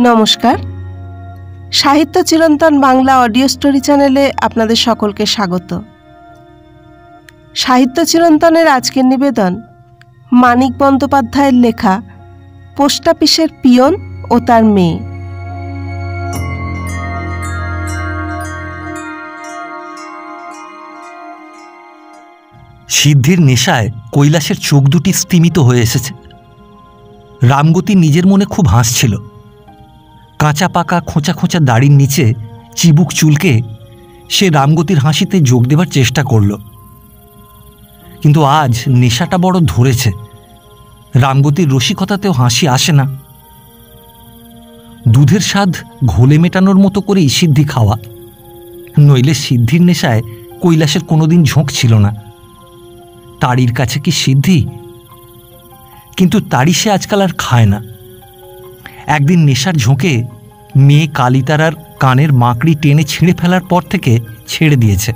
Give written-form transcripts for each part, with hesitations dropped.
নমস্কার, সাহিত্য চিরন্তন বাংলা অডিও স্টোরি চ্যানেলে আপনাদের সকলকে স্বাগত। সাহিত্য চিরন্তনের আজকের নিবেদন মানিক বন্দ্যোপাধ্যায়ের লেখা পোস্ট অফিসের পিয়ন ও তার মেয়ে। সিদ্ধির নেশায় কৈলাসের চোখ দুটি স্তিমিত হয়ে এসেছে। রামগতি নিজের মনে খুব হাসছিল। কাঁচা পাকা খোঁচা খোঁচা দাড়ির নিচে চিবুক চুলকে সে রামগতির হাসিতে যোগ দেবার চেষ্টা করল, কিন্তু আজ নেশাটা বড় ধরেছে। রামগতির রসিকতাতেও হাসি আসে না। দুধের স্বাদ ঘোলে মেটানোর মতো করেই সিদ্ধি খাওয়া, নইলে সিদ্ধির নেশায় কৈলাসের কোনোদিন ঝোঁক ছিল না। তাড়ির কাছে কি সিদ্ধি? কিন্তু তাড়ি সে আজকাল আর খায় না। একদিন নেশার ঝোঁকে মেয়ে কালিতারার কানের মাকড়ি টেনে ছিঁড়ে ফেলার পর থেকে ছেড়ে দিয়েছে।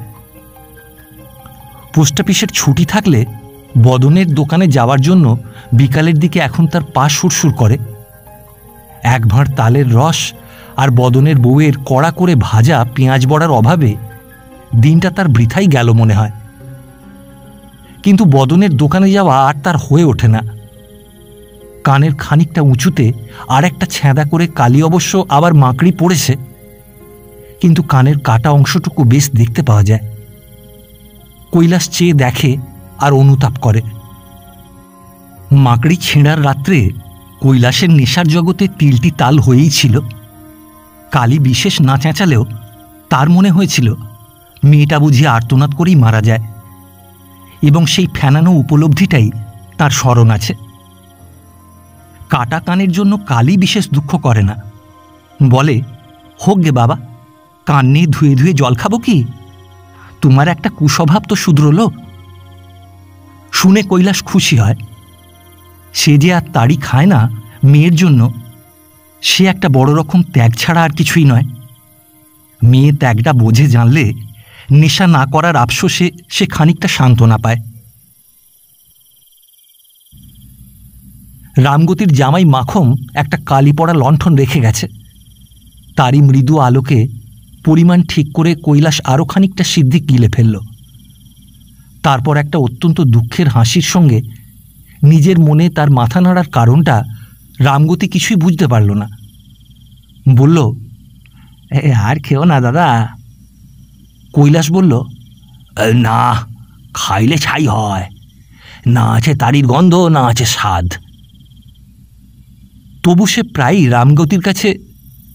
পোস্ট অফিসের ছুটি থাকলে বদনের দোকানে যাওয়ার জন্য বিকালের দিকে এখন তার পা সুরসুর করে। এক ভাঁড় তালের রস আর বদনের বউয়ের কড়া করে ভাজা পেঁয়াজ বড়ার অভাবে দিনটা তার বৃথাই গেল মনে হয়। কিন্তু বদনের দোকানে যাওয়া আর তার হয়ে ওঠে না। কানের খানিকটা উঁচুতে আর একটা ছ্যাঁদা করে কালি অবশ্য আবার মাকড়ি পড়েছে, কিন্তু কানের কাটা অংশটুকু বেশ দেখতে পাওয়া যায়। কৈলাস চেয়ে দেখে আর অনুতাপ করে। মাকড়ি ছেঁড়ার রাত্রে কৈলাসের নেশার জগতে তিলটি তাল হয়েই ছিল। কালি বিশেষ না চেঁচালেও তার মনে হয়েছিল মেয়েটা বুঝি আর্তনাদ করেই মারা যায়, এবং সেই ফেনানো উপলব্ধিটাই তার স্মরণ আছে। কাটা কানের জন্য কালি বিশেষ দুঃখ করে না, বলে, হোক গে বাবা, কান নিয়ে ধুয়ে ধুয়ে জল খাবো কি? তোমার একটা কুস্বভাব তো শুধরল। শুনে কৈলাস খুশি হয়। সে যে আর তাড়ি খায় না মেয়ের জন্য, সে একটা বড় রকম ত্যাগ ছাড়া আর কিছুই নয়। মেয়ে ত্যাগটা বোঝে জানলে নেশা না করার আফসোসে সে খানিকটা সান্ত্বনা পায়। রামগতির জামাই মাখম একটা কালি পড়া লণ্ঠন রেখে গেছে। তারই মৃদু আলোকে পরিমাণ ঠিক করে কৈলাস আরও খানিকটা সিদ্ধি গিলে ফেলল। তারপর একটা অত্যন্ত দুঃখের হাসির সঙ্গে নিজের মনে তার মাথা নাড়ার কারণটা রামগতি কিছুই বুঝতে পারল না। বলল, আর খেও না দাদা। কৈলাস বলল, না, খাইলে ছাই হয়। না আছে তাড়ির গন্ধ, না আছে স্বাদ। তবু সে প্রায়ই রামগতির কাছে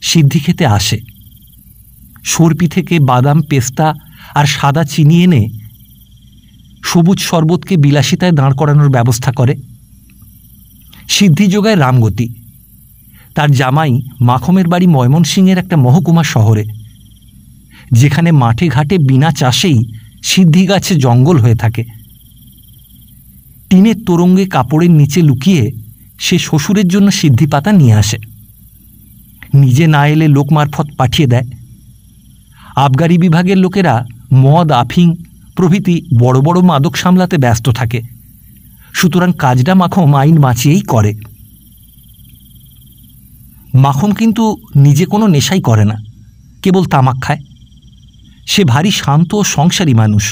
সিদ্ধি খেতে আসে। সর্পি থেকে বাদাম, পেস্তা আর সাদা চিনি এনে সবুজ শরবতকে বিলাসিতায় দাঁড় করানোর ব্যবস্থা করে। সিদ্ধি যোগায় রামগতি। তার জামাই মাখমের বাড়ি ময়মনসিংহের একটা মহকুমা শহরে, যেখানে মাঠে ঘাটে বিনা চাষেই সিদ্ধি গাছে জঙ্গল হয়ে থাকে। টিনের তোরঙ্গে কাপড়ের নিচে লুকিয়ে সে শ্বশুরের জন্য সিদ্ধি পাতা নিয়ে আসে। নিজে না এলে লোক মারফত পাঠিয়ে দেয়। আবগারি বিভাগের লোকেরা মদ, আফিং প্রভৃতি বড় বড় মাদক সামলাতে ব্যস্ত থাকে, সুতরাং কাজটা মাখম আইন বাঁচিয়েই করে। মাখম কিন্তু নিজে কোনো নেশাই করে না, কেবল তামাক খায়। সে ভারী শান্ত ও সংসারী মানুষ।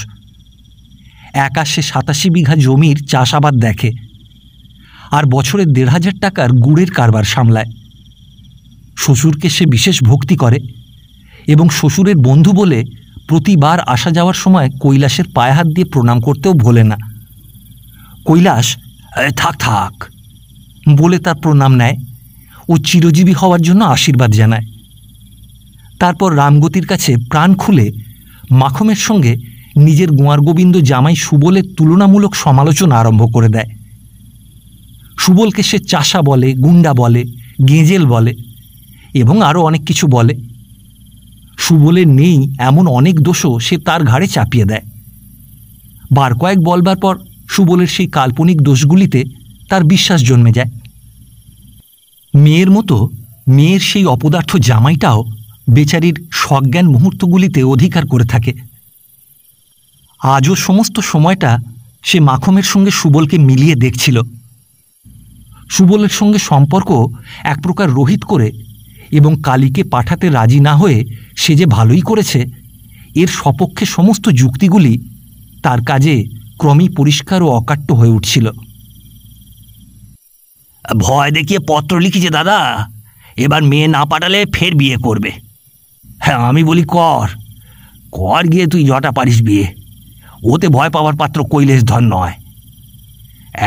একা সে ৮৭ বিঘা জমির চাষাবাদ দেখে, আর বছরে ১,৫০০ টাকার গুড়ের কারবার সামলায়। শ্বশুরকে সে বিশেষ ভক্তি করে, এবং শ্বশুরের বন্ধু বলে প্রতিবার আসা যাওয়ার সময় কৈলাসের পায়ে হাত দিয়ে প্রণাম করতেও ভোলে না। কৈলাস থাক থাক বলে তার প্রণাম নেয় ও চিরজীবী হওয়ার জন্য আশীর্বাদ জানায়। তারপর রামগতির কাছে প্রাণ খুলে মাখমের সঙ্গে নিজের গোয়ার গোবিন্দ জামাই সুবলের তুলনামূলক সমালোচনা আরম্ভ করে দেয়। সুবলকে সে চাষা বলে, গুন্ডা বলে, গেঁজেল বলে, এবং আরও অনেক কিছু বলে। সুবলের নেই এমন অনেক দোষও সে তার ঘাড়ে চাপিয়ে দেয়। বার কয়েক বলবার পর সুবলের সেই কাল্পনিক দোষগুলিতে তার বিশ্বাস জন্মে যায়। মেয়ের মতো মেয়ের সেই অপদার্থ জামাইটাও বেচারির সজ্ঞান মুহূর্তগুলিতে অধিকার করে থাকে। আজও সমস্ত সময়টা সে মাখমের সঙ্গে সুবলকে মিলিয়ে দেখছিল। সুবলের সঙ্গে সম্পর্ক এক প্রকার রহিত করে এবং কালীকে পাঠাতে রাজি না হয়ে সে যে ভালোই করেছে, এর সপক্ষে সমস্ত যুক্তিগুলি তার কাজে ক্রমেই পরিষ্কার ও অকাট্য হয়ে উঠছিল। ভয় দেখিয়ে পত্র লিখেছে দাদা, এবার মেয়ে না পাঠালে ফের বিয়ে করবে। হ্যাঁ, আমি বলি কর কর গিয়ে, তুই যটা পারিস বিয়ে। ওতে ভয় পাওয়ার পাত্র কৈলেশ ধর নয়।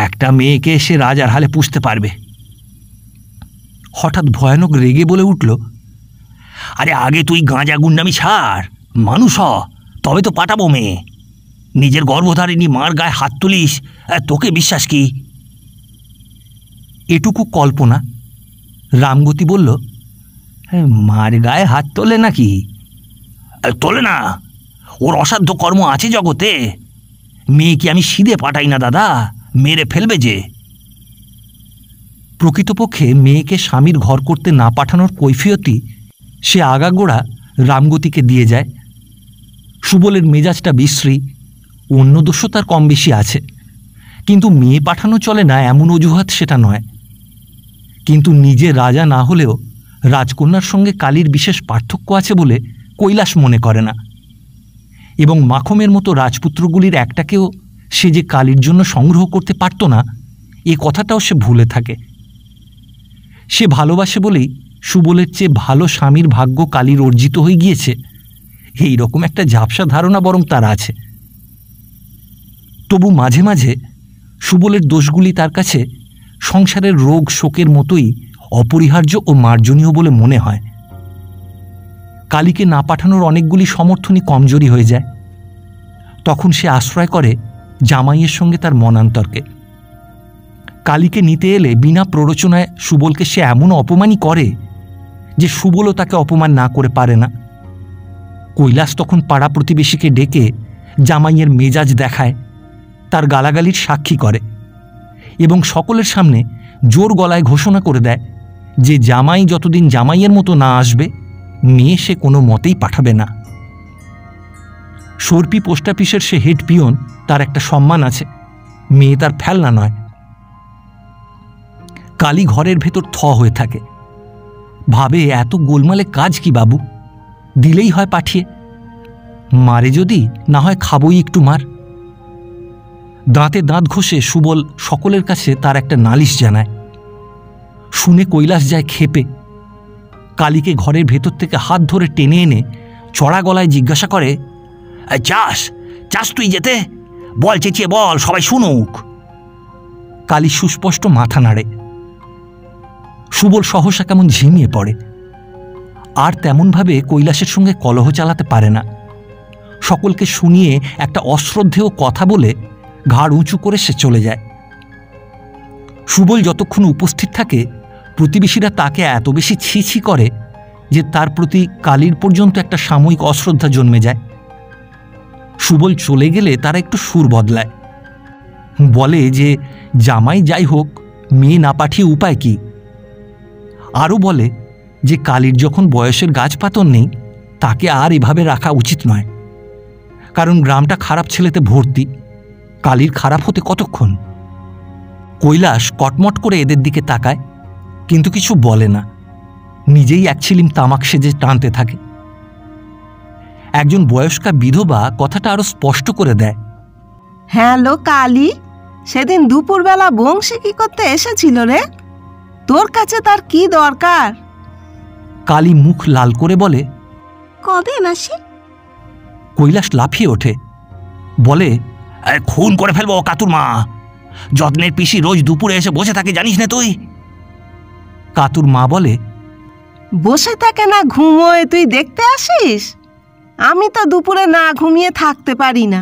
একটা মেয়েকে সে রাজার হালে পুষতে পারবে। হঠাৎ ভয়ানক রেগে বলে উঠল, আরে আগে তুই গাঁজা গুন্ডামি ছাড়, মানুষ হ, তবে তো পাঠাবো মেয়ে। নিজের গর্ভধারিণী মার গায়ে হাত তুলিস, তোকে বিশ্বাস কি? এটুকু কল্পনা। রামগতি বলল, মার গায়ে হাত তোলে নাকি? তোলে না, ওর অসাধ্য কর্ম আছে জগতে। মেয়ে কি আমি সিধে পাঠাই না দাদা, মেরে ফেলবে যে। প্রকৃতপক্ষে মেয়েকে স্বামীর ঘর করতে না পাঠানোর কৈফিয়তই সে আগাগোড়া রামগতিকে দিয়ে যায়। সুবলের মেজাজটা বিশ্রী, অন্য দোষও তার কম বেশি আছে, কিন্তু মেয়ে পাঠানো চলে না এমন অজুহাত সেটা নয়। কিন্তু নিজে রাজা না হলেও রাজকন্যার সঙ্গে কালীর বিশেষ পার্থক্য আছে বলে কৈলাস মনে করে না, এবং মাখমের মতো রাজপুত্রগুলির একটাকেও সে যে কালীর জন্য সংগ্রহ করতে পারত না, এ কথাটাও সে ভুলে থাকে। সে ভালোবাসে বলেই সুবলের চেয়ে ভালো স্বামীর ভাগ্য কালীর অর্জিত হয়ে গিয়েছে, এই রকম একটা ঝাপসা ধারণা বরং তার আছে। তবু মাঝে মাঝে সুবলের দোষগুলি তার কাছে সংসারের রোগ শোকের মতোই অপরিহার্য ও মার্জনীয় বলে মনে হয়। কালীকে না পাঠানোর অনেকগুলি সমর্থনই কমজোরি হয়ে যায়। তখন সে আশ্রয় করে জামাইয়ের সঙ্গে তার মনান্তরকে। কালীকে নিতে এলে বিনা প্ররোচনায় সুবলকে সে এমন অপমানই করে যে সুবলও তাকে অপমান না করে পারে না। কৈলাস তখন পাড়া প্রতিবেশীকে ডেকে জামাইয়ের মেজাজ দেখায়, তার গালাগালির সাক্ষী করে এবং সকলের সামনে জোর গলায় ঘোষণা করে দেয় যে জামাই যতদিন জামাইয়ের মতো না আসবে, মেয়ে সে কোনো মতেই পাঠাবে না। সর্পি পোস্ট অফিসের সে হেড পিয়ন, তার একটা সম্মান আছে, মেয়ে তার ফেলনা নয়। কালী ঘরের ভেতর থ হয়ে থাকে, ভাবে এত গোলমালে কাজ কি বাবু, দিলেই হয় পাঠিয়ে। মারে যদি, না হয় খাবই একটু মার। দাঁতে দাঁত ঘষে সুবল সকলের কাছে তার একটা নালিশ জানায়। শুনে কৈলাস যায় ক্ষেপে। কালীকে ঘরের ভেতর থেকে হাত ধরে টেনে এনে চড়া গলায় জিজ্ঞাসা করে, চাস চাস তুই যেতে? বল, চেঁচিয়ে বল, সবাই শুনুক। কালী সুস্পষ্ট মাথা নাড়ে। সুবল সহসা কেমন ঝিমিয়ে পড়ে। আর তেমনভাবে কৈলাসের সঙ্গে কলহ চালাতে পারে না। সকলকে শুনিয়ে একটা অশ্রদ্ধেয় কথা বলে ঘাড় উঁচু করে সে চলে যায়। সুবল যতক্ষণ উপস্থিত থাকে, প্রতিবেশীরা তাকে এত বেশি ছি ছি করে যে তার প্রতি কালীর পর্যন্ত একটা সাময়িক অশ্রদ্ধা জন্মে যায়। সুবল চলে গেলে তারা একটু সুর বদলায়, বলে যে জামাই যাই হোক, মেয়ে না পাঠিয়ে উপায় কি। আরও বলে যে কালীর যখন বয়সের গাছপাতন নেই, তাকে আর এভাবে রাখা উচিত নয়, কারণ গ্রামটা খারাপ ছেলেতে ভর্তি, কালীর খারাপ হতে কতক্ষণ। কৈলাস কটমট করে এদের দিকে তাকায়, কিন্তু কিছু বলে না, নিজেই এক ছিলিম তামাক সেজে টানতে থাকে। একজন বয়স্কা বিধবা কথাটা আরো স্পষ্ট করে দেয়, হ্যাঁ লো কালী, সেদিন দুপুরবেলা বংশী কি করতে এসেছিল রে? তোর কাছে তার কি দরকার? কালী মুখ লাল করে বলে, কবে মাসি? কৈলাস লাফিয়ে ওঠে, বলে, খুন করে ফেলবো কাতুর মা। যত্নের পিসি রোজ দুপুরে এসে বসে থাকে, জানিস না তুই? কাতুর মা বলে, বসে থাকে না ঘুমোয় তুই দেখতে আসিস? আমি তো দুপুরে না ঘুমিয়ে থাকতে পারি না।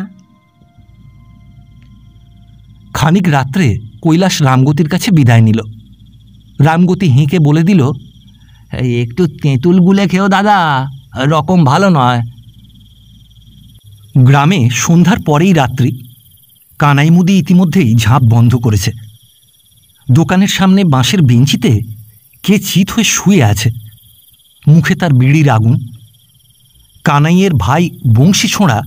খানিক রাত্রে কৈলাস রামগতির কাছে বিদায় নিল। রামগতি হেঁকে বলে দিল, একটু তেঁতুল গুলে খেও দাদা, রকম ভালো নয়। গ্রামে সন্ধ্যার পরেই রাত্রি। কানাইমুদি ইতিমধ্যেই ঝাঁপ বন্ধ করেছে। দোকানের সামনে বাঁশের বেঞ্চিতে কে চিত হয়ে শুয়ে আছে, মুখে তার বিড়ির আগুন। কানাইয়ের ভাই বংশী ছোঁড়া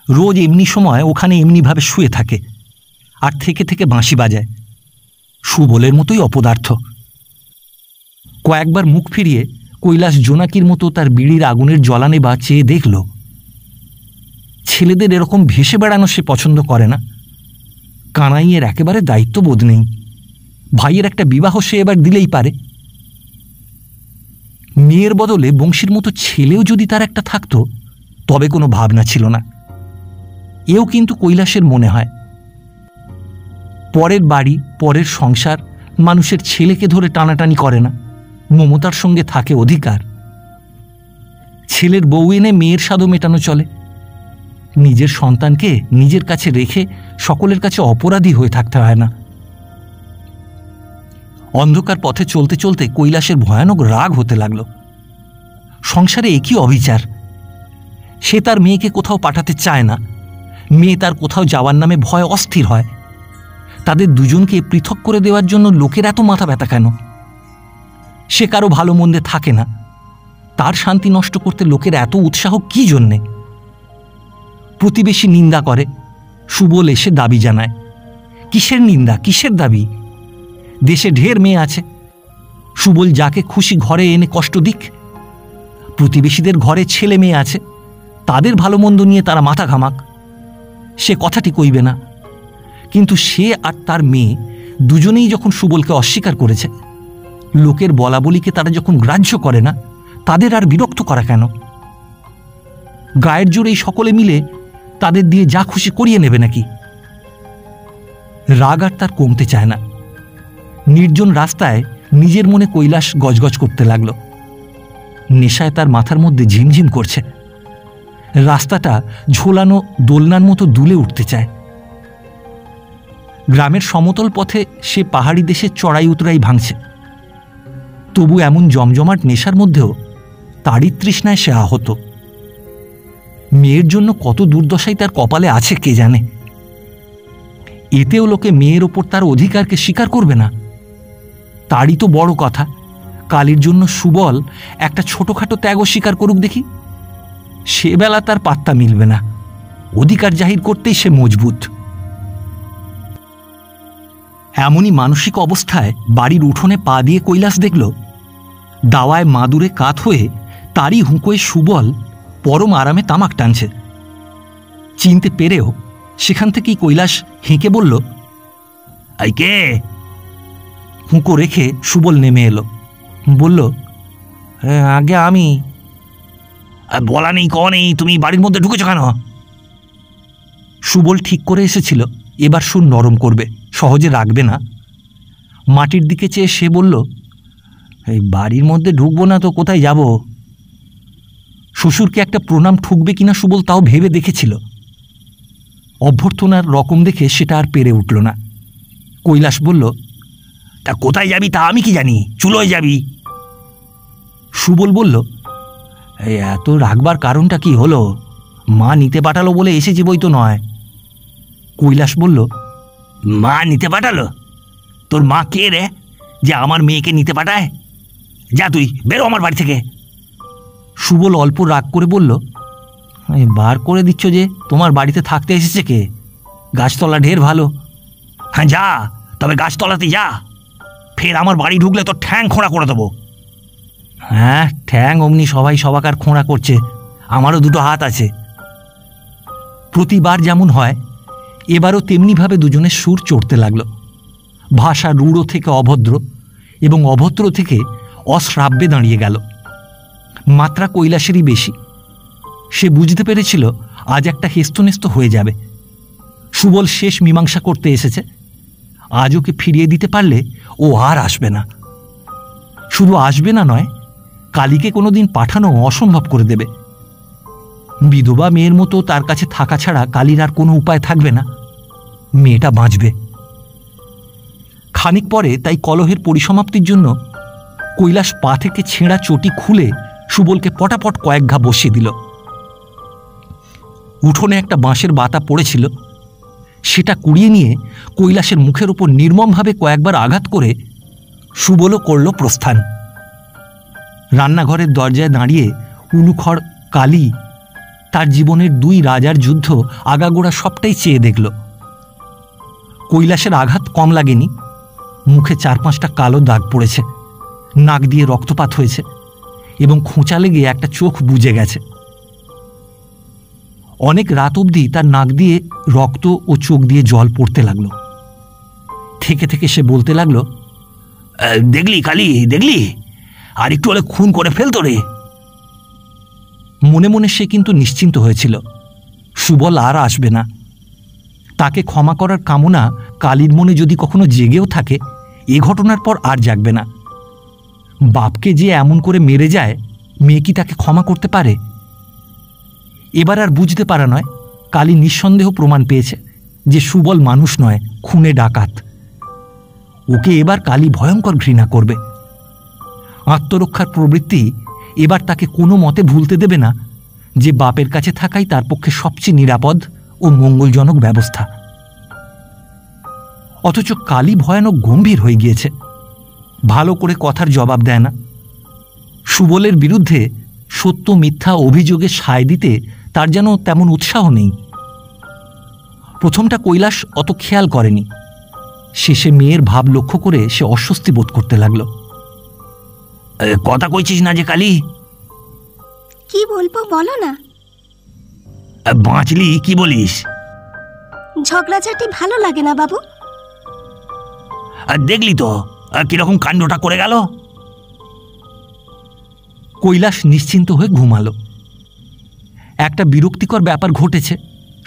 রোজ এমনি সময় ওখানে এমনিভাবে শুয়ে থাকে আর থেকে থেকে বাঁশি বাজায়, সুবলের মতোই অপদার্থ। কয়েকবার মুখ ফিরিয়ে কৈলাস জোনাকির মতো তার বিড়ির আগুনের জ্বলানে বা চেয়ে দেখল। ছেলেদের এরকম ভেসে বেড়ানো সে পছন্দ করে না। কানাইয়ের একেবারে দায়িত্ববোধ নেই। ভাইয়ের একটা বিবাহ সে এবার দিলেই পারে। মেয়ের বদলে বংশীর মতো ছেলেও যদি তার একটা থাকতো তবে কোনো ভাবনা ছিল না। এও কিন্তু কৈলাসের মনে হয়। পরের বাড়ি, পরের সংসার মানুষের ছেলেকে ধরে টানাটানি করে না, মমতার সঙ্গে থাকে অধিকার। ছেলের বউ এনে মেয়ের স্বাদও মেটানো চলে। নিজের সন্তানকে নিজের কাছে রেখে সকলের কাছে অপরাধী হয়ে থাকতে হয় না। অন্ধকার পথে চলতে চলতে কৈলাসের ভয়ানক রাগ হতে লাগল। সংসারে একই অবিচার। সে তার মেয়েকে কোথাও পাঠাতে চায় না। মেয়ে তার কোথাও যাওয়ার নামে ভয় অস্থির হয়। তাদের দুজনকে পৃথক করে দেওয়ার জন্য লোকের এত মাথা ব্যথা কেন? সে কারো ভালো মন্দে থাকে না। তার শান্তি নষ্ট করতে লোকের এত উৎসাহ কি জন্যে? প্রতিবেশী নিন্দা করে, সুবল এসে দাবি জানায়। কিসের নিন্দা, কিসের দাবি? দেশে ঢের মেয়ে আছে, সুবল যাকে খুশি ঘরে এনে কষ্ট দিক। প্রতিবেশীদের ঘরে ছেলে মেয়ে আছে, তাদের ভালো মন্দ নিয়ে তারা মাথা ঘামাক, সে কথাটি কইবে না। কিন্তু সে আর তার মেয়ে দুজনেই যখন সুবলকে অস্বীকার করেছে, লোকের বলাবলিকে তারা যখন গ্রাহ্য করে না, তাদের আর বিরক্ত করা কেন? গায়ের জোরেই সকলে মিলে তাদের দিয়ে যা খুশি করিয়ে নেবে নাকি? রাগ আর তার কমতে চায় না। নির্জন রাস্তায় নিজের মনে কৈলাস গজগজ করতে লাগল। নেশায় তার মাথার মধ্যে ঝিমঝিম করছে। রাস্তাটা ঝোলানো দোলনার মতো দুলে উঠতে চায়। গ্রামের সমতল পথে সে পাহাড়ি দেশের চড়াই উতরাই ভাঙছে। তবু এমন জমজমাট নেশার মধ্যেও তারই তৃষ্ণায় সে আহত। মেয়ের জন্য কত দুর্দশাই তার কপালে আছে কে জানে। এতেও লোকে মেয়ের ওপর তার অধিকারকে স্বীকার করবে না। তারই তো বড় কথা, কালীর জন্য সুবল একটা ছোটখাটো ত্যাগও স্বীকার করুক দেখি। সে বেলা তার পাত্তা মিলবে না। অধিকার জাহির করতেই সে মজবুত। এমনই মানসিক অবস্থায় বাড়ির উঠোনে পা দিয়ে কৈলাস দেখল দাওয়ায় মাদুরে কাত হয়ে তারই হুঁকোয় সুবল পরম আরামে তামাক টানছে। চিনতে পেরেও সেখান থেকেই কৈলাস হেঁকে বলল, আই কে? হুঁকো রেখে সুবল নেমে এলো। বলল, আগে আমি। বলা নেই ক নেই, তুমি বাড়ির মধ্যে ঢুকেছ কেন? সুবল ঠিক করে এসেছিল এবার সুর নরম করবে, সহজে রাখবে না। মাটির দিকে চেয়ে সে বলল, এই বাড়ির মধ্যে ঢুকবো না তো কোথায় যাব? শ্বশুরকে একটা প্রণাম ঠুকবে কিনা সুবল তাও ভেবে দেখেছিল। অভ্যর্থনার রকম দেখে সেটা আর পেরে উঠল না। কৈলাস বলল, তা কোথায় যাবি তা আমি কি জানি, চুলোয় যাবি। সুবল বলল, এই এত রাখবার কারণটা কি হলো? মা নিতে পাঠালো বলে এসেছি বই তো নয়। কৈলাস বলল, মা নিতে পাঠালো? তোর মা কে রে যে আমার মেয়েকে নিতে পাঠায়? যা তুই বেরো আমার বাড়ি থেকে। সুবল অল্প রাগ করে বলল, বার করে দিচ্ছ যে, তোমার বাড়িতে থাকতে এসেছে কে? গাছতলা ঢের ভালো। হ্যাঁ যা, তবে গাছতলাতে যা। ফের আমার বাড়ি ঢুকলে তো ঠ্যাং খোঁড়া করে দেবো। হ্যাঁ, ঠ্যাং অমনি সবাই সবাকার খোঁড়া করছে, আমারও দুটো হাত আছে। প্রতিবার যেমন হয় এবারও তেমনিভাবে দুজনের সুর চড়তে লাগলো। ভাষা রূঢ় থেকে অভদ্র এবং অভদ্র থেকে অশ্রাব্যে দাঁড়িয়ে গেল। মাত্রা কৈলাসেরই বেশি। সে বুঝতে পেরেছিল আজ একটা হেস্তনেস্ত হয়ে যাবে। সুবল শেষ মীমাংসা করতে এসেছে। আজ ওকে ফিরিয়ে দিতে পারলে ও আর আসবে না। শুধু আসবে না নয়, কালীকে কোনোদিন পাঠানো অসম্ভব করে দেবে। বিধবা মেয়ের মতো তার কাছে থাকা ছাড়া কালীর আর কোনো উপায় থাকবে না। মেয়েটা বাঁচবে। খানিক পরে তাই কলহের পরিসমাপ্তির জন্য কৈলাস পা থেকে ছেঁড়া চটি খুলে সুবলকে পটাপট কয়েক ঘা বসিয়ে দিল। উঠোনে একটা বাঁশের বাতা পড়েছিল, সেটা কুড়িয়ে নিয়ে কৈলাসের মুখের ওপর নির্মমভাবে কয়েকবার আঘাত করে সুবলও করল প্রস্থান। রান্নাঘরের দরজায় দাঁড়িয়ে উলুখড় কালী তার জীবনের দুই রাজার যুদ্ধ আগাগোড়া সবটাই চেয়ে দেখল। কৈলাসের আঘাত কম লাগেনি। মুখে 4-5টা কালো দাগ পড়েছে, নাক দিয়ে রক্তপাত হয়েছে এবং খোঁচা লেগে একটা চোখ বুজে গেছে। অনেক রাত অবধি তার নাক দিয়ে রক্ত ও চোখ দিয়ে জল পড়তে লাগলো। থেকে থেকে সে বলতে লাগলো, দেখলি কালী, দেখলি, আর একটু হলে খুন করে ফেলতো রে। মনে মনে সে কিন্তু নিশ্চিন্ত হয়েছিল, সুবল আর আসবে না। তাকে ক্ষমা করার কামনা কালীর মনে যদি কখনো জেগেও থাকে, এ ঘটনার পর আর জাগবে না। বাপকে যে এমন করে মেরে যায়, মেয়ে কি তাকে ক্ষমা করতে পারে? এবার আর বুঝতে পারা নয়, কালী নিঃসন্দেহ প্রমাণ পেয়েছে যে সুবল মানুষ নয়, খুনে ডাকাত। ওকে এবার কালী ভয়ঙ্কর ঘৃণা করবে। আত্মরক্ষার প্রবৃত্তি এবার তাকে কোনো মতে ভুলতে দেবে না যে বাপের কাছে থাকাই তার পক্ষে সবচেয়ে নিরাপদ ও মঙ্গলজনক ব্যবস্থা। অথচ কালী ভয়ানক গম্ভীর হয়ে গিয়েছে, ভালো করে কথার জবাব দেয় না। সুবলের বিরুদ্ধে সত্য মিথ্যা অভিযোগে সায় দিতে তার যেন তেমন উৎসাহ নেই। প্রথমটা কৈলাস অত খেয়াল করেনি, শেষে মেয়ের ভাব লক্ষ্য করে সে অস্বস্তি বোধ করতে লাগলো। কথা কইছিস না যে কালী? কি বলবো বলো না। বাঁচলি কি বলিস? ঝগড়াঝাটি ভালো লাগে না বাবু। দেখলি তো কিরকম কাণ্ডটা করে গেল। কৈলাস নিশ্চিন্ত হয়ে ঘুমালো। একটা বিরক্তিকর ব্যাপার ঘটেছে,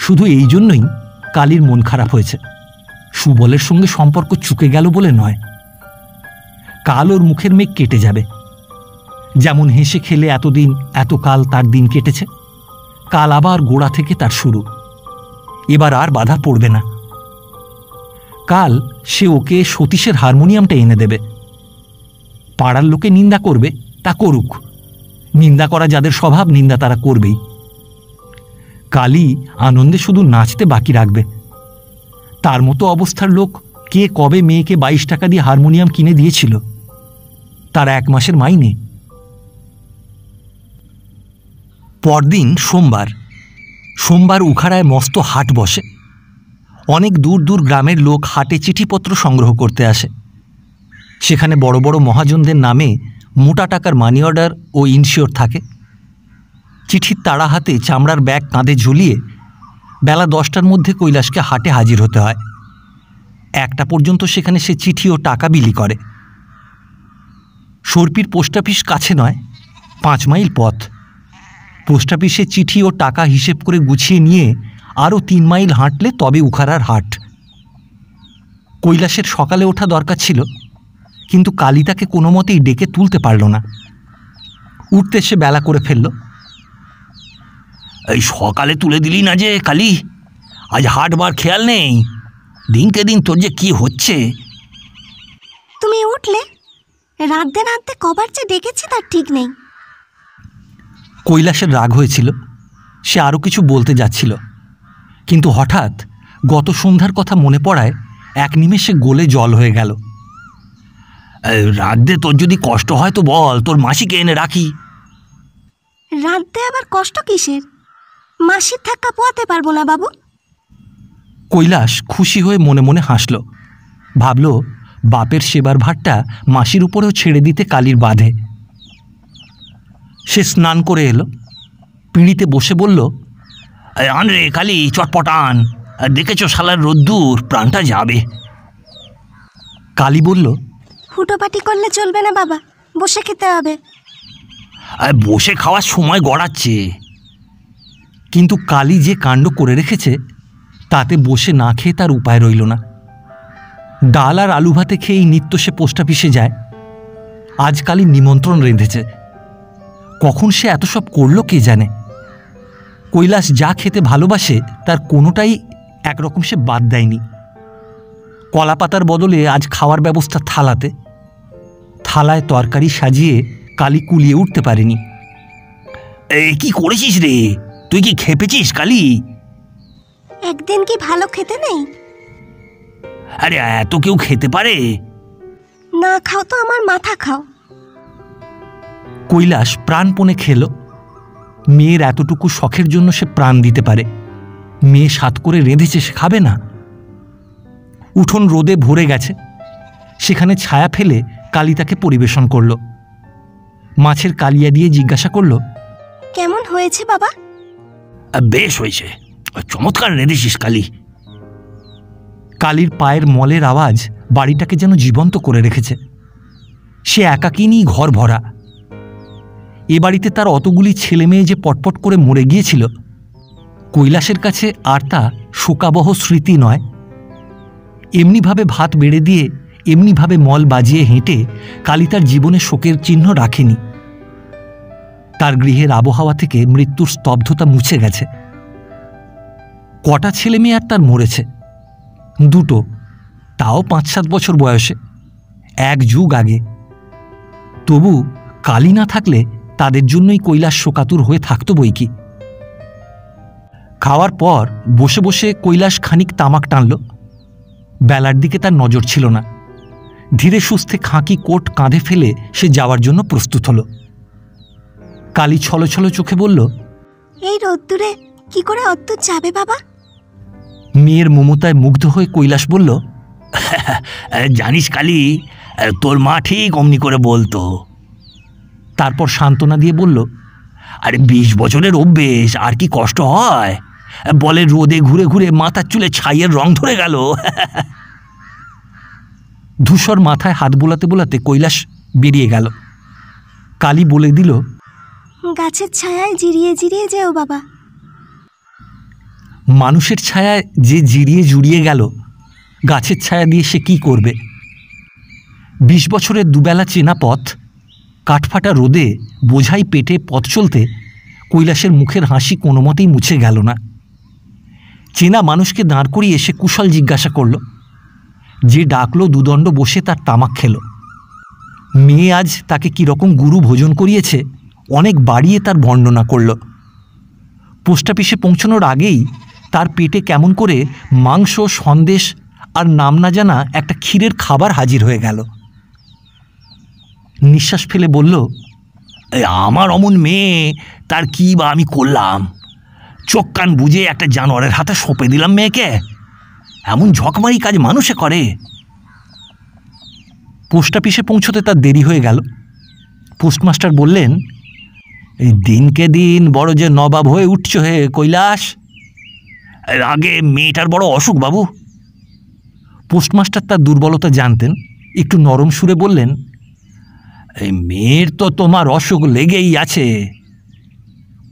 শুধু এই জন্যই কালীর মন খারাপ হয়েছে। সুবলের সঙ্গে সম্পর্ক চুকে গেল বলে নয়, কাল ওর মুখের মেঘ কেটে যাবে। যেমন হেসে খেলে এতদিন এতকাল তার দিন কেটেছে, কাল আবার গোড়া থেকে তার শুরু। এবার আর বাধা পড়বে না। কাল সে ওকে সতীশের হারমোনিয়ামটা এনে দেবে। পাড়ার লোকে নিন্দা করবে, তা করুক। নিন্দা করা যাদের স্বভাব, নিন্দা তারা করবেই। কালী আনন্দে শুধু নাচতে বাকি রাখবে। তার মতো অবস্থার লোক কে কবে মেয়েকে 22 টাকা দিয়ে হারমোনিয়াম কিনে দিয়েছিল? তার 1 মাসের মাইনে। পরদিন সোমবার। সোমবার উখাড়ায় মস্ত হাট বসে। অনেক দূর দূর গ্রামের লোক হাটে চিঠিপত্র সংগ্রহ করতে আসে। সেখানে বড় বড় মহাজনদের নামে মোটা টাকার মানি অর্ডার ও ইনশিওর থাকে। চিঠির তাড়া হাতে চামড়ার ব্যাগ কাঁধে ঝুলিয়ে বেলা 10টার মধ্যে কৈলাসকে হাটে হাজির হতে হয়। 1টা পর্যন্ত সেখানে সে চিঠি ও টাকা বিলি করে। সর্পির পোস্ট অফিস কাছে নয়, 5 মাইল পথ। পোস্ট অফিসে চিঠি ও টাকা হিসেব করে গুছিয়ে নিয়ে আরও 3 মাইল হাঁটলে তবে উখাড়ার হাট। কৈলাসের সকালে ওঠা দরকার ছিল, কিন্তু কালী তাকে কোনো মতেই ডেকে তুলতে পারল না। উঠতে সে বেলা করে ফেলল। এই সকালে তুলে দিলি না যে কালী, আজ হাটবার খেয়াল নেই? দিনকে দিন তোর যে কি হচ্ছে। তুমি উঠলে, রাঁধতে রাঁধতে কবার যে ডেকেছি তার ঠিক নেই। কৈলাসের রাগ হয়েছিল, সে আরও কিছু বলতে যাচ্ছিল, কিন্তু হঠাৎ গত সন্ধ্যার কথা মনে পড়ায় 1 নিমেষে গলে জল হয়ে গেল। রাঁধতে তোর যদি কষ্ট হয় তো বল, তোর মাসিকে এনে রাখি। রাঁধতে আবার কষ্ট কিসের? মাসির ধাক্কা পোয়াতে পারবো না বাবু। কৈলাস খুশি হয়ে মনে মনে হাসল। ভাবল বাপের সেবার ভারটা মাসির উপরেও ছেড়ে দিতে কালীর বাধে। সে স্নান করে এলো, পিঁড়িতে বসে বলল, আন রে কালী, চটপটান, দেখেছ শালার রোদ্দুর, প্রাণটা যাবে। কালী বলল, হুটোপাটি করলে চলবে না বাবা, বসে খেতে হবে। বসে খাওয়ার সময় গড়াচ্ছে। কিন্তু কালী যে কাণ্ড করে রেখেছে তাতে বসে না খেয়ে তার উপায় রইল না। ডাল আর আলু ভাতে খেয়েই নিত্য সে পোস্ট অফিসে যায়। আজ কালী নিমন্ত্রণ রেঁধেছে। কখন সে এত সব করল কে জানে। কৈলাস যা খেতে ভালোবাসে তার কোনোটাই একরকম সে বাদ দেয়নি। কলাপাতার বদলে আজ খাওয়ার ব্যবস্থা থালাতে। থালায় তরকারি সাজিয়ে কালী কুলিয়ে উঠতে পারেনি। কি করেছিস রে? তুই কি খেপেছিস কালী? একদিন কি ভালো খেতে নেই? আরে এত কেউ খেতে পারে? না খাও তো আমার মাথা খাও। কৈলাস প্রাণপণে খেল। মেয়ের এতটুকু শখের জন্য সে প্রাণ দিতে পারে। মেয়ে সাত করে রেঁধেছে, সে খাবে না? উঠোন রোদে ভরে গেছে, সেখানে ছায়া ফেলে কালী তাকে পরিবেশন করল। মাছের কালিয়া দিয়ে জিজ্ঞাসা করল, কেমন হয়েছে বাবা? বেশ হয়েছে, চমৎকার রেঁধেছিস কালী। কালীর পায়ের মলের আওয়াজ বাড়িটাকে যেন জীবন্ত করে রেখেছে। সে একাকিনী ঘর ভরা। এ বাড়িতে তার অতগুলি ছেলে মেয়ে যে পটপট করে মরে গিয়েছিল, কৈলাসের কাছে আর তা শোকাবহ স্মৃতি নয়। এমনিভাবে ভাত বেড়ে দিয়ে, এমনিভাবে মল বাজিয়ে হেঁটে কালী তার জীবনে শোকের চিহ্ন রাখেনি। তার গৃহের আবহাওয়া থেকে মৃত্যুর স্তব্ধতা মুছে গেছে। কটা ছেলে মেয়ে আর তার মরেছে? দুটো, তাও 5-7 বছর বয়সে, এক যুগ আগে। তবু কালী না থাকলে তাদের জন্যই কৈলাস শোকাতুর হয়ে থাকত বই কি। খাওয়ার পর বসে বসে কৈলাস খানিক তামাক টানল। বেলার দিকে তার নজর ছিল না। ধীরে সুস্থে খাঁকি কোট কাঁধে ফেলে সে যাওয়ার জন্য প্রস্তুত হল। কালী ছলছল চোখে বলল, এই রোদ্দুরে কি করে অদ্দূর যাবে বাবা? মেয়ের মমতায় মুগ্ধ হয়ে কৈলাস বলল, জানিস কালী, তোর মা ঠিক অমনি করে বলতো। তারপর সান্ত্বনা দিয়ে বলল, আরে 20 বছরের অভ্যেস, আর কি কষ্ট হয়? বলে রোদে ঘুরে ঘুরে মাথার চুলে ছাইয়ের রং ধরে গেল। ধূসর মাথায় হাত বোলাতে বোলাতে কৈলাস বেরিয়ে গেল। কালী বলে দিল, গাছের ছায়ায় জিরিয়ে জিরিয়ে যেও বাবা। মানুষের ছায়ায় যে জিরিয়ে জুড়িয়ে গেল, গাছের ছায়া দিয়ে সে কি করবে? 20 বছরের দুবেলা চেনা পথ, কাঠফাটা রোদে বোঝাই পেটে পথ চলতে কৈলাসের মুখের হাসি কোনো মতেই মুছে গেল না। চেনা মানুষকে দাঁড় করিয়ে সে কুশল জিজ্ঞাসা করল। যে ডাকলো দুদণ্ড বসে তার তামাক খেল। মেয়ে আজ তাকে কীরকম গুরু ভোজন করিয়েছে অনেক বাড়িয়ে তার বর্ণনা করল। পোস্ট অফিসে পৌঁছানোর আগেই তার পেটে কেমন করে মাংস, সন্দেশ আর নাম না জানা একটা ক্ষীরের খাবার হাজির হয়ে গেল। নিঃশ্বাস ফেলে বলল, আমার অমন মেয়ে, তার কি বা আমি করলাম? চোখ কান বুঝে একটা জানোয়ারের হাতে সঁপে দিলাম মেয়েকে। এমন ঝকমারি কাজ মানুষে করে? পোস্ট অফিসে পৌঁছতে তার দেরি হয়ে গেল। পোস্টমাস্টার বললেন, এই দিনকে দিন বড় যে নবাব হয়ে উঠছ হে কৈলাস। আগে মেয়েটার বড় অসুখ বাবু। পোস্টমাস্টার তার দুর্বলতা জানতেন। একটু নরম সুরে বললেন, এই মেয়ের তো তোমার অসুখ লেগেই আছে।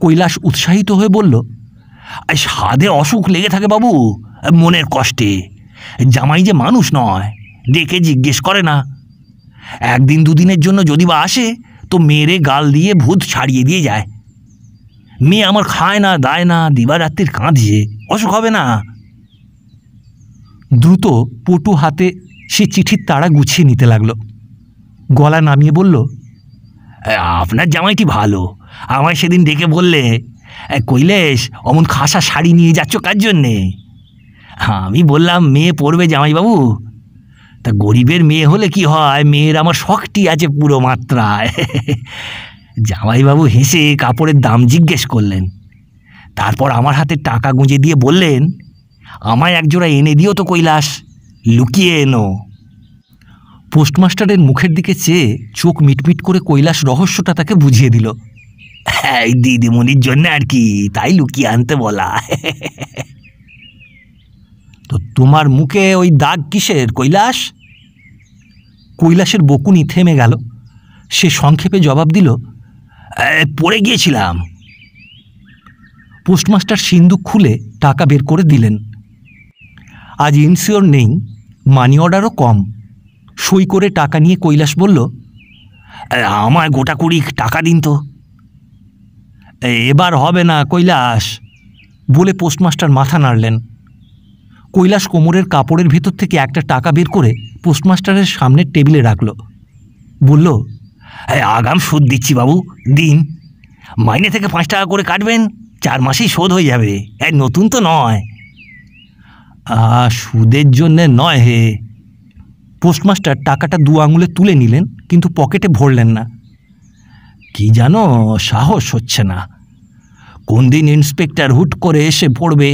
কৈলাস উৎসাহিত হয়ে বলল, সাধে অসুখ লেগে থাকে বাবু, মনের কষ্টে। জামাই যে মানুষ নয়, ডেকে জিজ্ঞেস করে না। একদিন দুদিনের জন্য যদি বা আসে তো মেরে গাল দিয়ে ভূত ছাড়িয়ে দিয়ে যায়। মেয়ে আমার খায় না, দায় না, দিবারাত্রির কাঁদছে, অসুখ হবে না? দ্রুত পটু হাতে সে চিঠির তাড়া গুছিয়ে নিতে লাগলো। গলা নামিয়ে বলল, আপনার জামাইটি ভালো। আমায় সেদিন ডেকে বললে, কৈলাস অমন খাসা শাড়ি নিয়ে যাচ্ছ কার জন্যে? আমি বললাম, মেয়ে পড়বে জামাইবাবু। তা গরিবের মেয়ে হলে কি হয়, মেয়ের আমার শখটি আছে পুরো মাত্রায়। জামাইবাবু হেসে কাপড়ের দাম জিজ্ঞেস করলেন। তারপর আমার হাতে টাকা গুঁজে দিয়ে বললেন, আমায় একজোড়া এনে দিও তো কৈলাস, লুকিয়ে এনো। পোস্টমাস্টারের মুখের দিকে চেয়ে চোখ মিটমিট করে কৈলাস রহস্যটা তাকে বুঝিয়ে দিল। হ্যাঁ, দিদিমণির জন্য আর কি, তাই লুকিয়ে আনতে বলা। তো তোমার মুখে ওই দাগ কিসের কৈলাস? কৈলাসের বকুনি থেমে গেল। সে সংক্ষেপে জবাব দিল, পড়ে গিয়েছিলাম। পোস্টমাস্টার সিন্দুক খুলে টাকা বের করে দিলেন। আজ ইনসিওর নেই, মানি অর্ডারও কম। সই করে টাকা নিয়ে কৈলাস বলল, আমায় গোটা 20 টাকা দিন তো। এবার হবে না কৈলাস, বলে পোস্টমাস্টার মাথা নাড়লেন। কৈলাস কোমরের কাপড়ের ভেতর থেকে একটা টাকা বের করে পোস্টমাস্টারের সামনের টেবিলে রাখল। বলল, আগাম সুদ দিচ্ছি বাবু, দিন। মাইনে থেকে 5 টাকা করে কাটবেন, 4 মাসেই শোধ হয়ে যাবে। নতুন তো নয়। সুদের জন্যে নয় হে। পোস্টমাস্টার টাকাটা 2 আঙুলে তুলে নিলেন, কিন্তু পকেটে ভরলেন না। কি জানো, সাহস হচ্ছে না। কোন দিন ইন্সপেক্টর হুট করে এসে পড়বে,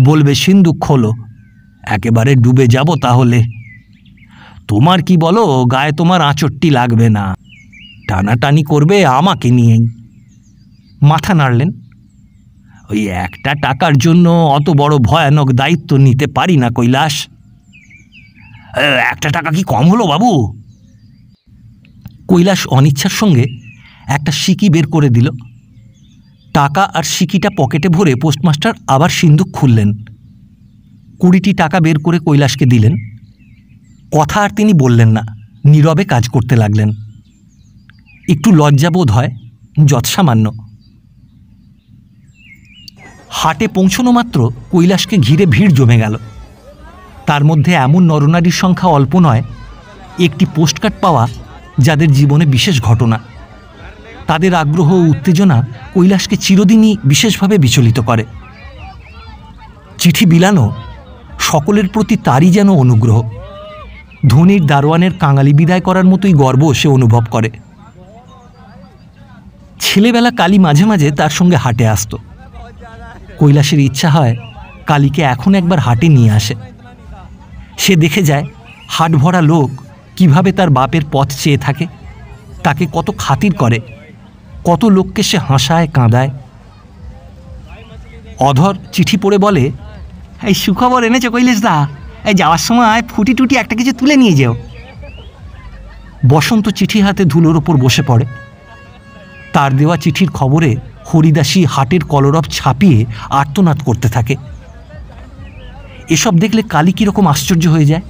বলবে সিন্দুক খোলো, একেবারে ডুবে যাব তাহলে। তোমার কি বলো, গায়ে তোমার আঁচড়টি লাগবে না। টানাটানি করবে আমাকে নিয়েই। মাথা নাড়লেন। ওই একটা টাকার জন্য অত বড় ভয়ানক দায়িত্ব নিতে পারি না কৈলাস। একটা টাকা কি কম হলো বাবু? কৈলাস অনিচ্ছার সঙ্গে একটা সিকি বের করে দিল। টাকা আর সিকিটা পকেটে ভরে পোস্টমাস্টার আবার সিন্দুক খুললেন। 20টি টাকা বের করে কৈলাসকে দিলেন। কথা আর তিনি বললেন না, নীরবে কাজ করতে লাগলেন। একটু লজ্জাবোধ হয়, যৎসামান্য। হাটে পৌঁছনো মাত্র কৈলাসকে ঘিরে ভিড় জমে গেল। তার মধ্যে এমন নরনারীর সংখ্যা অল্প নয়, একটি পোস্টকার্ড পাওয়া যাদের জীবনে বিশেষ ঘটনা। তাদের আগ্রহ ও উত্তেজনা কৈলাসকে চিরদিনই বিশেষভাবে বিচলিত করে। চিঠি বিলানো সকলের প্রতি তারই যেন অনুগ্রহ। ধনীর দারোয়ানের কাঙালি বিদায় করার মতোই গর্ব সে অনুভব করে। ছেলেবেলা কালী মাঝে মাঝে তার সঙ্গে হাটে আসত। কৈলাসের ইচ্ছা হয় কালীকে এখন একবার হাটে নিয়ে আসে। সে দেখে যায় হাট ভরা লোক কিভাবে তার বাপের পথ চেয়ে থাকে, তাকে কত খাতির করে, কত লোককে সে হাসায় কাঁদায়। অধর চিঠি পড়ে বলে, এই সুখবর এনেছো কৈলাস দা, এই যাওয়ার সময় ফুটি টুটি একটা কিছু তুলে নিয়ে যেও। বসন্ত চিঠি হাতে ধুলোর ওপর বসে পড়ে। তার দেওয়া চিঠির খবরে হরিদাসী হাটের কলরব ছাপিয়ে আর্তনাদ করতে থাকে। এসব দেখলে কালী কীরকম আশ্চর্য হয়ে যায়।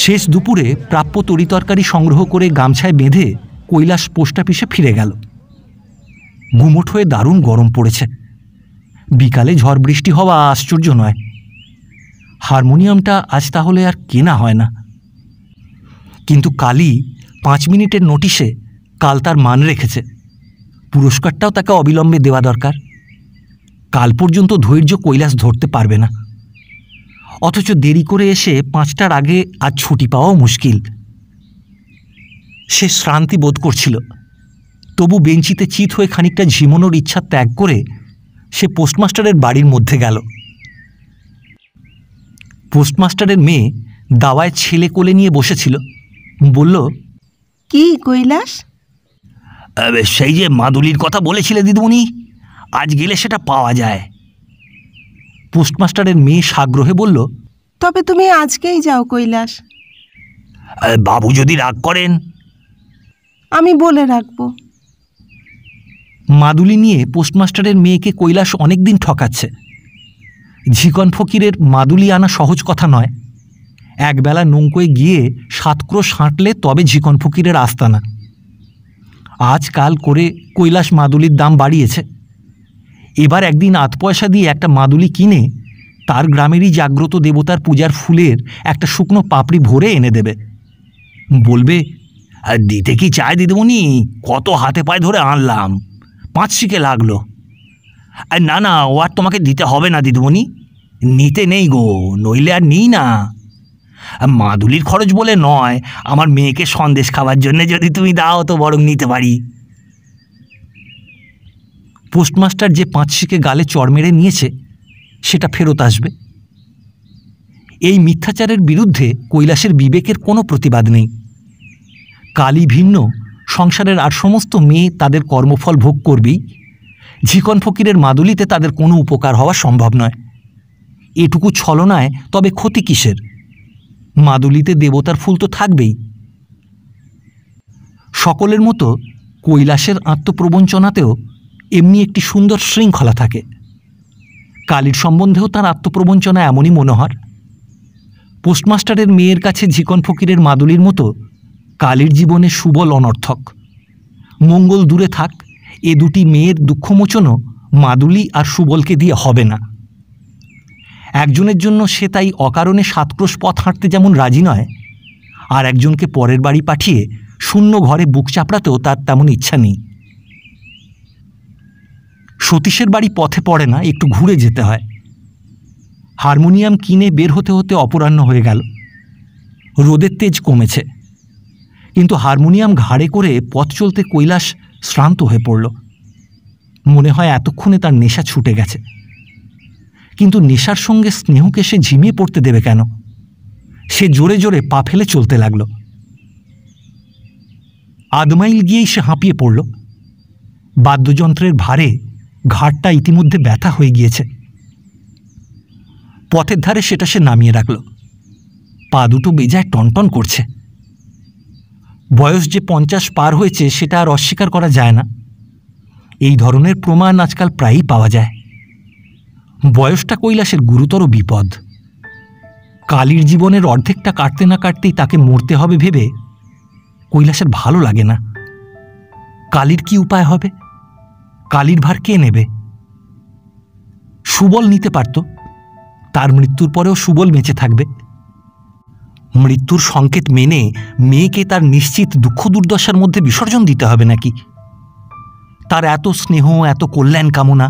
শেষ দুপুরে প্রাপ্য তরিতরকারি সংগ্রহ করে গামছায় বেঁধে কৈলাস পোস্ট অফিসে ফিরে গেল। গুমোট হয়ে দারুণ গরম পড়েছে। বিকালে ঝড় বৃষ্টি হওয়া আশ্চর্য নয়। হারমোনিয়ামটা আজ তাহলে আর কেনা হয় না। কিন্তু কালী 5 মিনিটের নোটিশে কাল তার মান রেখেছে। পুরস্কারটাও তাকে অবিলম্বে দেওয়া দরকার। কাল পর্যন্ত ধৈর্য কৈলাস ধরতে পারবে না। অথচ দেরি করে এসে 5টার আগে আজ ছুটি পাওয়াও মুশকিল। সে শ্রান্তি বোধ করছিল। তবু বেঞ্চিতে চিত হয়ে খানিকটা ঝিমোনোর ইচ্ছা ত্যাগ করে সে পোস্টমাস্টারের বাড়ির মধ্যে গেল। পোস্টমাস্টারের মেয়ে দাওয়ায় ছেলে কোলে নিয়ে বসেছিল। বলল, কি কৈলাস? সেই যে মাদুলির কথা বলেছিলে দিদিমণি, আজ গেলে সেটা পাওয়া যায়। পোস্টমাস্টারের মেয়ে সাগ্রহে বলল, তবে তুমি আজকেই যাও কৈলাস। বাবু যদি রাগ করেন? আমি বলে রাখবো। মাদুলি নিয়ে পোস্টমাস্টারের মেয়েকে কৈলাস অনেক দিন ঠকাচ্ছে। ঝিকন ফকিরের মাদুলি আনা সহজ কথা নয়। একবেলা নৌকোয় গিয়ে 7 ক্রোশ হাঁটলে তবে ঝিকন ফকিরের আস্তানা। আজকাল করে কৈলাস মাদুলির দাম বাড়িয়েছে। এবার একদিন 8 পয়সা দিয়ে একটা মাদুলি কিনে তার গ্রামেরই জাগ্রত দেবতার পূজার ফুলের একটা শুকনো পাপড়ি ভরে এনে দেবে। বলবে, দিতে কি চায় দিদিমণি? কত হাতে পায়ে ধরে আনলাম, 5 শিকে লাগলো। না না, ও আর তোমাকে দিতে হবে না দিদিমণি, নিতে নেই গো, নইলে আর নিই না। মাদুলির খরচ বলে নয়, আমার মেয়েকে সন্দেশ খাওয়ার জন্য যদি তুমি দাও তো বরং নিতে পারি। পোস্টমাস্টার যে 5 শিকে গালে চড় মেরে নিয়েছে সেটা ফেরত আসবে। এই মিথ্যাচারের বিরুদ্ধে কৈলাসের বিবেকের কোনো প্রতিবাদ নেই। কালী ভিন্ন, সংসারের আর সমস্ত মেয়ে তাদের কর্মফল ভোগ করবেই। ঝিকন ফকিরের মাদুলিতে তাদের কোনো উপকার হওয়া সম্ভব নয়। এটুকু ছলনায় তবে ক্ষতি কিসের? মাদুলিতে দেবতার ফুল তো থাকবেই। সকলের মতো কৈলাসের আত্মপ্রবঞ্চনাতেও এমনি একটি সুন্দর শৃঙ্খলা থাকে। কালীর সম্বন্ধেও তার আত্মপ্রবঞ্চনা এমনই মনোহর। পোস্টমাস্টারের মেয়ের কাছে ঝিকন ফকিরের মাদুলির মতো কালীর জীবনে সুবল অনর্থক। মঙ্গল দূরে থাক, এ দুটি মেয়ের দুঃখমোচনও মাদুলি আর সুবলকে দিয়ে হবে না। একজনের জন্য সে তাই অকারণে 7 ক্রোশ পথ হাঁটতে যেমন রাজি নয়, আর একজনকে পরের বাড়ি পাঠিয়ে শূন্য ঘরে বুক চাপড়াতেও তার তেমন ইচ্ছা নেই। সতীশের বাড়ি পথে পড়ে না, একটু ঘুরে যেতে হয়। হারমোনিয়াম কিনে বের হতে হতে অপরাহ্ন হয়ে গেল। রোদের তেজ কমেছে, কিন্তু হারমোনিয়াম ঘাড়ে করে পথ চলতে কৈলাস শ্রান্ত হয়ে পড়ল। মনে হয় এতক্ষণে তার নেশা ছুটে গেছে। কিন্তু নেশার সঙ্গে স্নেহকে সে ঝিমিয়ে পড়তে দেবে কেন? সে জোরে জোরে পা ফেলে চলতে লাগল। আধমাইল গিয়েই সে হাঁপিয়ে পড়ল। বাদ্যযন্ত্রের ভারে ঘাটটা ইতিমধ্যে ব্যথা হয়ে গিয়েছে। পথের ধারে সেটা সে নামিয়ে রাখল। পা দুটো বেজায় টনটন করছে। বয়স যে 50 পার হয়েছে সেটা আর অস্বীকার করা যায় না। এই ধরনের প্রমাণ আজকাল প্রায়ই পাওয়া যায়। বয়সটা কৈলাসের গুরুতর বিপদ। কালীর জীবনের অর্ধেকটা কাটতে না কাটতেই তাকে মরতে হবে ভেবে কৈলাসের ভালো লাগে না। কালীর কি উপায় হবে? কালীর ভার কে নেবে? সুবল নিতে পারত। তার মৃত্যুর পরেও সুবল বেঁচে থাকবে। মৃত্যুর সংকেত মেনে মেয়েকে তার নিশ্চিত দুঃখ দুর্দশার মধ্যে বিসর্জন দিতে হবে নাকি? তার এত স্নেহ, এত কল্যাণ কামনা,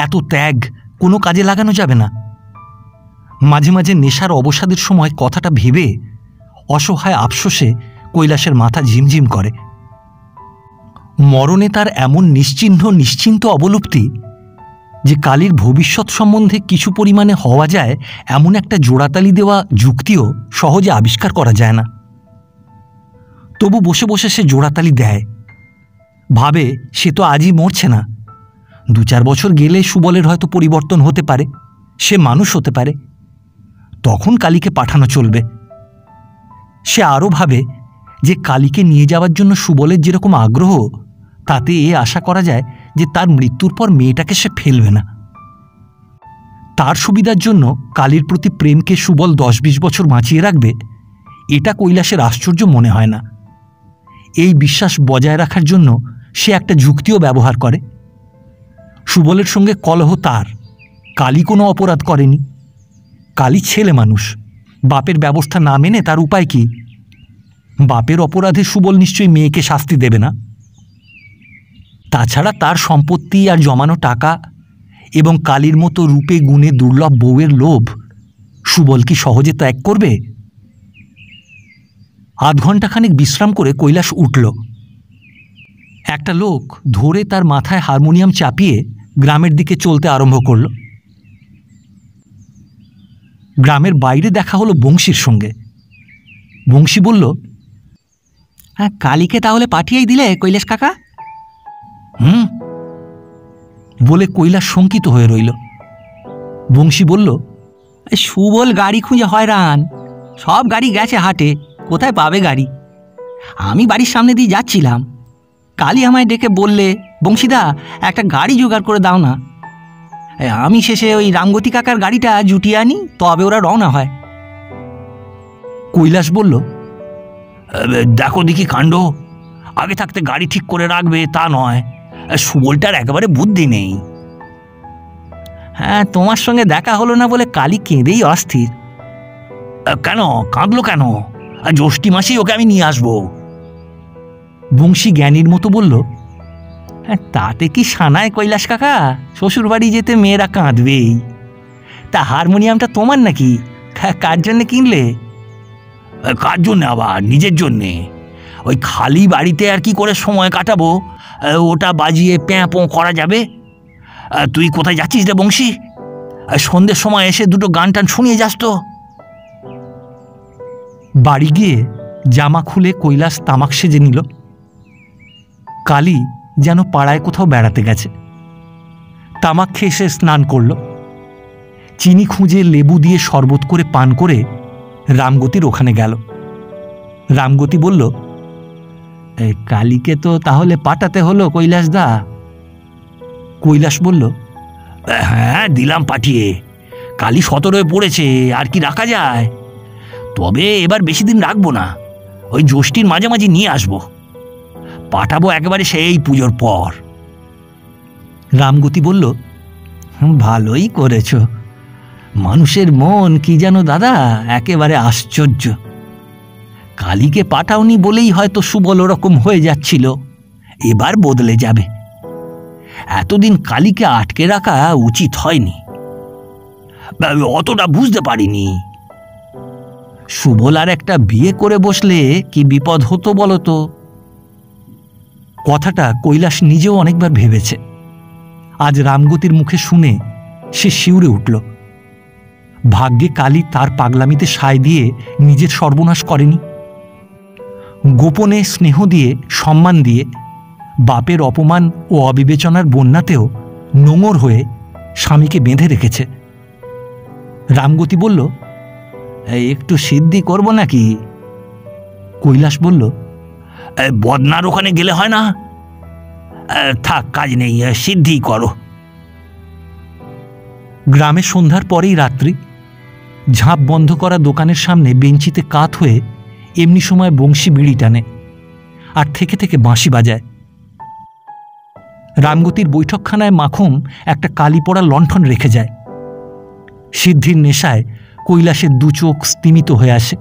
এত ত্যাগ কোনো কাজে লাগানো যাবে না? মাঝে মাঝে নেশার অবসাদের সময় কথাটা ভেবে অসহায় আফসোসে কৈলাসের মাথা ঝিমঝিম করে। মরণে তার এমন নিশ্চিন্ত অবলুপ্তি যে কালীর ভবিষ্যৎ সম্বন্ধে কিছু পরিমাণে হওয়া যায় এমন একটা জোড়াতালি দেওয়া যুক্তিও সহজে আবিষ্কার করা যায় না। তবু বসে বসে সে জোড়াতালি দেয়। ভাবে সে তো আজই মরছে না, 2-4 বছর গেলে সুবলের হয়তো পরিবর্তন হতে পারে, সে মানুষ হতে পারে, তখন কালীকে পাঠানো চলবে। সে আরও ভাবে যে কালীকে নিয়ে যাওয়ার জন্য সুবলের যেরকম আগ্রহ, তাতে এ আশা করা যায় যে তার মৃত্যুর পর মেয়েটাকে সে ফেলবে না। তার সুবিধার জন্য কালীর প্রতি প্রেমকে সুবল 10-20 বছর বাঁচিয়ে রাখবে, এটা কৈলাসের আশ্চর্য মনে হয় না। এই বিশ্বাস বজায় রাখার জন্য সে একটা যুক্তিও ব্যবহার করে। সুবলের সঙ্গে কলহ তার, কালী কোনো অপরাধ করেনি। কালী ছেলে মানুষ, বাপের ব্যবস্থা না মেনে তার উপায় কি? বাপের অপরাধে সুবল নিশ্চয়ই মেয়েকে শাস্তি দেবে না। তাছাড়া তার সম্পত্তি আর জমানো টাকা এবং কালীর মতো রূপে গুণে দুর্লভ বউয়ের লোভ সুবল কি সহজে ত্যাগ করবে? 8 ঘণ্টাখানেক বিশ্রাম করে কৈলাস উঠল। একটা লোক ধরে তার মাথায় হারমোনিয়াম চাপিয়ে গ্রামের দিকে চলতে আরম্ভ করল। গ্রামের বাইরে দেখা হলো বংশীর সঙ্গে। বংশী বলল, হ্যাঁ, কালীকে তাহলে পাঠিয়েই দিলে কৈলাস কাকা? বলে কৈলাস শঙ্কিত হয়ে রইল। বংশী বলল, সুবল গাড়ি খুঁজে হয়রান, সব গাড়ি গেছে হাটে, কোথায় পাবে গাড়ি? আমি বাড়ির সামনে দিয়ে যাচ্ছিলাম, কালী আমায় ডেকে বললে, বংশীদা একটা গাড়ি জোগাড় করে দাও না। আমি শেষে ওই রামগতি কাকার গাড়িটা জুটিয়ে আনি, তবে ওরা রওনা হয়। কৈলাস বলল, দেখো দেখি কাণ্ড, আগে থাকতে গাড়ি ঠিক করে রাখবে তা নয়, সুবলটার একেবারে বুদ্ধি নেই। হ্যাঁ, তোমার সঙ্গে দেখা হলো না বলে কালী কেঁদেই অস্থির। কেন কাঁদলো কেন? জ্যৈষ্ঠী মাসেই ওকে আমি নিয়ে আসবো। বংশী জ্ঞানীর মতো বলল, হ্যাঁ, তাতে কি সানায় কৈলাস কাকা? শ্বশুর বাড়ি যেতে মেয়েরা কাঁদবেই। তা হারমোনিয়ামটা তোমার নাকি? কার জন্যে কিনলে? কার জন্যে আবার? নিজের জন্যে। ওই খালি বাড়িতে আর কি করে সময় কাটাবো, ওটা বাজিয়ে প্যাঁ পোঁ করা যাবে। তুই কোথায় যাচ্ছিস রে বংশী? সন্ধ্যের সময় এসে দুটো গান টান শুনিয়ে যাস তো। বাড়ি গিয়ে জামা খুলে কৈলাস তামাক সেজে নিল। কালী যেন পাড়ায় কোথাও বেড়াতে গেছে। তামাক খেয়ে সে স্নান করল। চিনি খুঁজে লেবু দিয়ে শরবত করে পান করে রামগতির ওখানে গেল। রামগতি বলল, কালীকে তো তাহলে পাঠাতে হলো কৈলাস দা? কৈলাস বলল, হ্যাঁ, দিলাম পাঠিয়ে। কালী 17 পড়েছে, আর কি রাখা যায়? তবে এবার বেশি দিন রাখবো না, ওই জ্যৈষ্ঠীর মাঝামাঝি নিয়ে আসবো। পাঠাবো একেবারে সেই পুজোর পর। রামগতি বলল, ভালোই করেছ। মানুষের মন কি জানো দাদা, একেবারে আশ্চর্য। কালীকে পাঠাওনি বলেই হয়তো সুবল ওরকম হয়ে যাচ্ছিল, এবার বদলে যাবে। এতদিন কালীকে আটকে রাখা উচিত হয়নি। অতটা বুঝতে পারিনি। সুবল আর একটা বিয়ে করে বসলে কি বিপদ হতো বলতো? কথাটা কৈলাস নিজেও অনেকবার ভেবেছে। আজ রামগতির মুখে শুনে সে শিউরে উঠল। ভাগ্যে কালী তার পাগলামিতে সায় দিয়ে নিজের সর্বনাশ করেনি। গোপনে স্নেহ দিয়ে, সম্মান দিয়ে, বাপের অপমান ও অবিবেচনার বন্যাতেও নোঙর হয়ে স্বামীকে বেঁধে রেখেছে। রামগতি বলল, একটু সিদ্ধি করব নাকি? কৈলাস বলল, বদনার ওখানে গেলে হয় না? থাক, কাজ নেই, সিদ্ধি করো। গ্রামে সন্ধ্যার পরেই রাত্রি। ঝাঁপ বন্ধ করা দোকানের সামনে বেঞ্চিতে কাত হয়ে এমনি সময় বংশী বিড়ি টানে আর থেকে থেকে বাঁশি বাজায়। রামগতির বৈঠকখানায় মাখুম একটা কালি পড়া লণ্ঠন রেখে যায়। সিদ্ধির নেশায় কৈলাসের দু চোখ স্তিমিত হয়ে আসে।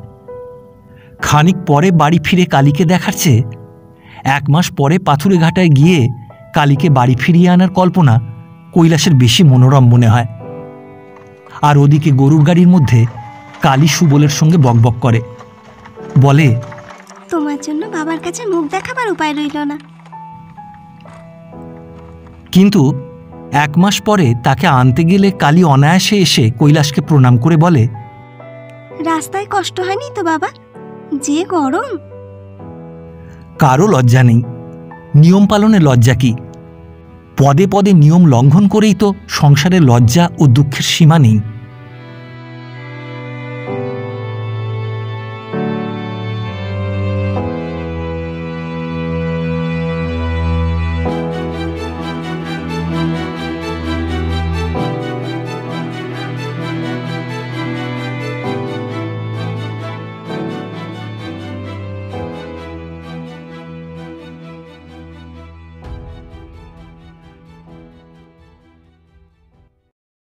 খানিক পরে বাড়ি ফিরে কালীকে দেখার চেয়ে 1 মাস পরে পাথুরে ঘাটায় গিয়ে কালীকে বাড়ি ফিরিয়ে আনার কল্পনা কৈলাসের বেশি মনোরম মনে হয়। আর ওদিকে গরুর গাড়ির মধ্যে কালী সুবলের সঙ্গে বকবক করে, বলে, তোমার জন্য বাবার কাছে মুখ দেখাবার উপায় রইল না। কিন্তু 1 মাস পরে তাকে আনতে গেলে কালী অনায়াসে এসে কৈলাসকে প্রণাম করে বলে, রাস্তায় কষ্ট হয়নি তো বাবা? যে গরম। কারো লজ্জা নেই। নিয়ম পালনে লজ্জা কি? পদে পদে নিয়ম লঙ্ঘন করেই তো সংসারে লজ্জা ও দুঃখের সীমা নেই।